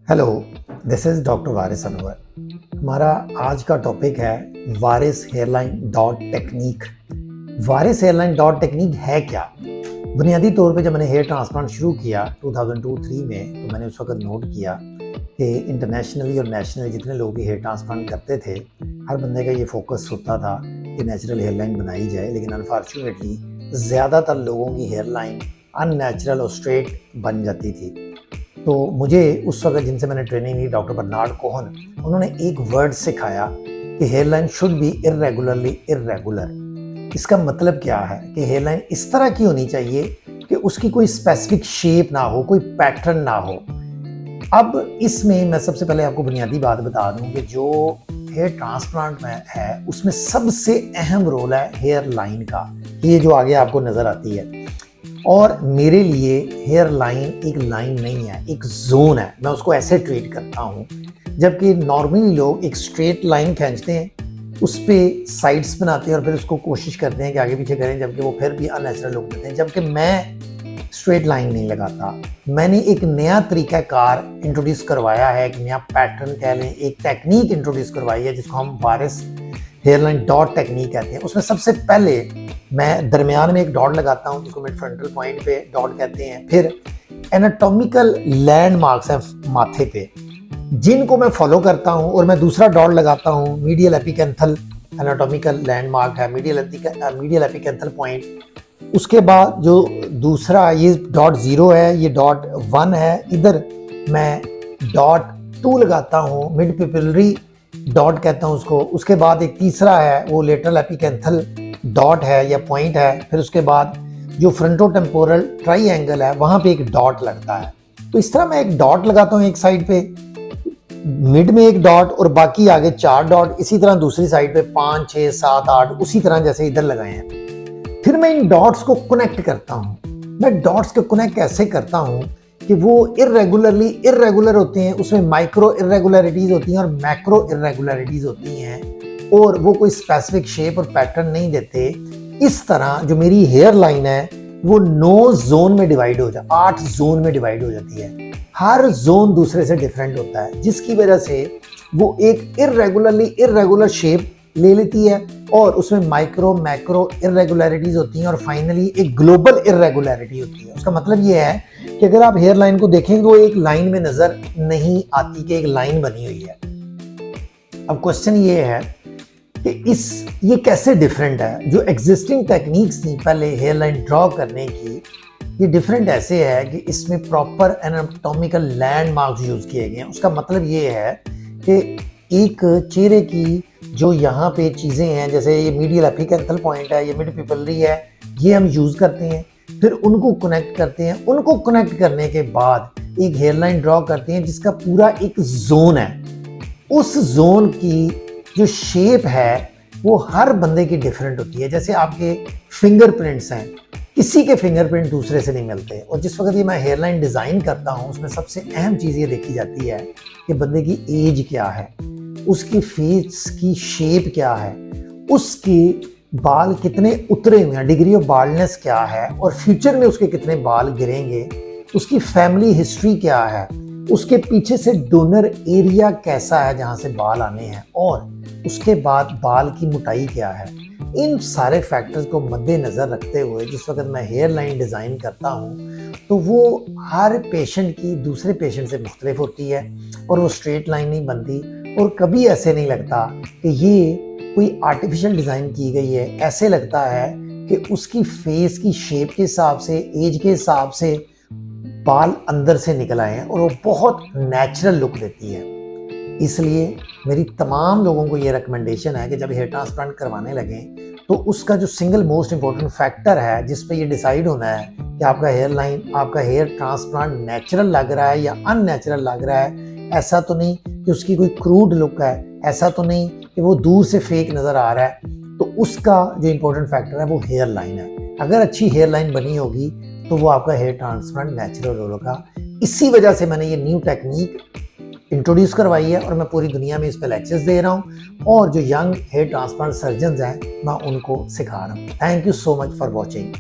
Hello, this is doctor वारिस अनवर। हमारा आज का टॉपिक है वारिस हेयरलाइन डॉट टेक्निक। वारिस हेयरलाइन डॉट टेक्निक है क्या? बुनियादी तौर पे जब मैंने हेयर ट्रांसप्लांट शुरू किया 2002-3 में, तो मैंने उस वक्त नोट किया कि इंटरनेशनली और नेशनली जितने लोग भी हेयर ट्रांसप्लांट करते थे, हर बंदे का ये फोकस होता था कि नेचुरल हेयरलाइन बनाई जाए। लेकिन अनफॉर्चुनेटली ज़्यादातर लोगों की हेयरलाइन अननेचुरल और स्ट्रेट बन जाती थी। तो मुझे उस वक्त जिनसे मैंने ट्रेनिंग ली, डॉक्टर बर्नार्ड कोहन, उन्होंने एक वर्ड सिखाया कि हेयरलाइन शुड बी इर्रेगुलरली इर्रेगुलर। इसका मतलब क्या है कि हेयरलाइन इस तरह की होनी चाहिए कि उसकी कोई स्पेसिफिक शेप ना हो, कोई पैटर्न ना हो। अब इसमें मैं सबसे पहले आपको बुनियादी बात बता दूं कि जो हेयर ट्रांसप्लांट में है उसमें सबसे अहम रोल है हेयर लाइन का। ये जो आगे आपको नज़र आती है, और मेरे लिए हेयर लाइन एक लाइन नहीं है, एक जोन है। मैं उसको ऐसे ट्रीट करता हूँ, जबकि नॉर्मली लोग एक स्ट्रेट लाइन खींचते हैं, उस पर साइड्स बनाते हैं और फिर उसको कोशिश करते हैं कि आगे पीछे करें, जबकि वो फिर भी अननेचुरल लुक देते हैं। जबकि मैं स्ट्रेट लाइन नहीं लगाता। मैंने एक नया तरीक़ाकार इंट्रोड्यूस करवाया है, एक नया पैटर्न कह लें, एक टेक्निक इंट्रोड्यूस करवाई है जिसको हम वारिस हेयरलाइन डॉट टेक्निक कहते हैं। उसमें सबसे पहले मैं दरमियान में एक डॉट लगाता हूं जिसको मिड फ्रंटल पॉइंट पे डॉट कहते हैं। फिर एनाटॉमिकल लैंडमार्क्स हैं माथे पे, जिनको मैं फॉलो करता हूं, और मैं दूसरा डॉट लगाता हूं मीडियल एपिकेंथल एनाटॉमिकल लैंडमार्क है, मीडियल एपिकेंथल पॉइंट। उसके बाद जो दूसरा ये डॉट 0 है, ये डॉट 1 है, इधर मैं डॉट 2 लगाता हूँ, मिड पिपिलरी डॉट कहता हूँ उसको। उसके बाद एक तीसरा है, वो लेटरल एपिकेंथल डॉट है या पॉइंट है। फिर उसके बाद जो फ्रंटो टेम्पोरल ट्राइएंगल है, वहाँ पे एक डॉट लगता है। तो इस तरह मैं एक डॉट लगाता हूँ एक साइड पे, मिड में एक डॉट, और बाकी आगे 4 डॉट। इसी तरह दूसरी साइड पे 5, 6, 7, 8 उसी तरह जैसे इधर लगाए हैं। फिर मैं इन डॉट्स को कनेक्ट करता हूँ। मैं डॉट्स को कनेक्ट कैसे करता हूँ कि वो इर्रेगुलर होते हैं, उसमें माइक्रो इर्रेगुलरिटीज़ होती हैं और मैक्रो इर्रेगुलरिटीज़ होती हैं, और वो कोई स्पेसिफिक शेप और पैटर्न नहीं देते। इस तरह जो मेरी हेयर लाइन है वो 9 जोन में डिवाइड हो जाती है, 8 जोन में डिवाइड हो जाती है। हर जोन दूसरे से डिफरेंट होता है, जिसकी वजह से वो एक इर्रेगुलर शेप ले लेती है, और उसमें माइक्रो मैक्रो इर्रेगुलरिटीज होती हैं, और फाइनली एक ग्लोबल इर्रेगुलरिटी होती है। उसका मतलब ये है कि अगर आप हेयर लाइन को देखेंगे तो एक लाइन में नजर नहीं आती कि एक लाइन बनी हुई है। अब क्वेश्चन ये है कि ये कैसे डिफरेंट है। जो एग्जिस्टिंग टेक्निक्स थी पहले हेयर लाइन ड्रॉ करने की, ये डिफरेंट ऐसे है कि इसमें प्रॉपर एनाटॉमिकल लैंडमार्क्स यूज किए गए हैं। उसका मतलब ये है कि एक चेहरे की जो यहाँ पे चीज़ें हैं, जैसे ये मीडियल एपिकेंथल पॉइंट है, ये मिड पिपलरी है, ये हम यूज़ करते हैं। फिर उनको कनेक्ट करते हैं। उनको कनेक्ट करने के बाद एक हेयरलाइन ड्रॉ करते हैं जिसका पूरा एक जोन है। उस जोन की जो शेप है वो हर बंदे की डिफरेंट होती है। जैसे आपके फिंगरप्रिंट्स हैं, किसी के फिंगरप्रिंट दूसरे से नहीं मिलते। और जिस वक्त ये मैं हेयरलाइन डिज़ाइन करता हूँ, उसमें सबसे अहम चीज़ ये देखी जाती है कि बंदे की एज क्या है, उसकी फेस की शेप क्या है, उसके बाल कितने उतरे हुए हैं, डिग्री ऑफ बाल्डनेस क्या है, और फ्यूचर में उसके कितने बाल गिरेंगे, उसकी फैमिली हिस्ट्री क्या है, उसके पीछे से डोनर एरिया कैसा है जहाँ से बाल आने हैं, और उसके बाद बाल की मोटाई क्या है। इन सारे फैक्टर्स को मद्देनज़र रखते हुए जिस वक्त मैं हेयर लाइन डिज़ाइन करता हूँ, तो वो हर पेशेंट की दूसरे पेशेंट से मुख्तलिफ होती है, और वो स्ट्रेट लाइन नहीं बनती, और कभी ऐसे नहीं लगता कि ये कोई आर्टिफिशियल डिज़ाइन की गई है। ऐसे लगता है कि उसकी फेस की शेप के हिसाब से, एज के हिसाब से बाल अंदर से निकल आए हैं, और वो बहुत नेचुरल लुक देती है। इसलिए मेरी तमाम लोगों को ये रिकमेंडेशन है कि जब हेयर ट्रांसप्लांट करवाने लगें, तो उसका जो सिंगल मोस्ट इम्पोर्टेंट फैक्टर है जिस पे ये डिसाइड होना है कि आपका हेयर लाइन, आपका हेयर ट्रांसप्लांट नेचुरल लग रहा है या अननेचुरल लग रहा है। ऐसा तो नहीं कि उसकी कोई क्रूड लुक है, ऐसा तो नहीं कि वो दूर से फेक नज़र आ रहा है। तो उसका जो इम्पोर्टेंट फैक्टर है वो हेयर लाइन है। अगर अच्छी हेयर लाइन बनी होगी तो वो आपका हेयर ट्रांसप्लांट नेचुरल होगा। इसी वजह से मैंने ये न्यू टेक्निक इंट्रोड्यूस करवाई है, और मैं पूरी दुनिया में इस पर लेक्चर्स दे रहा हूँ, और जो यंग हेयर ट्रांसप्लांट सर्जन्स हैं मैं उनको सिखा रहा हूँ। Thank you so much for watching.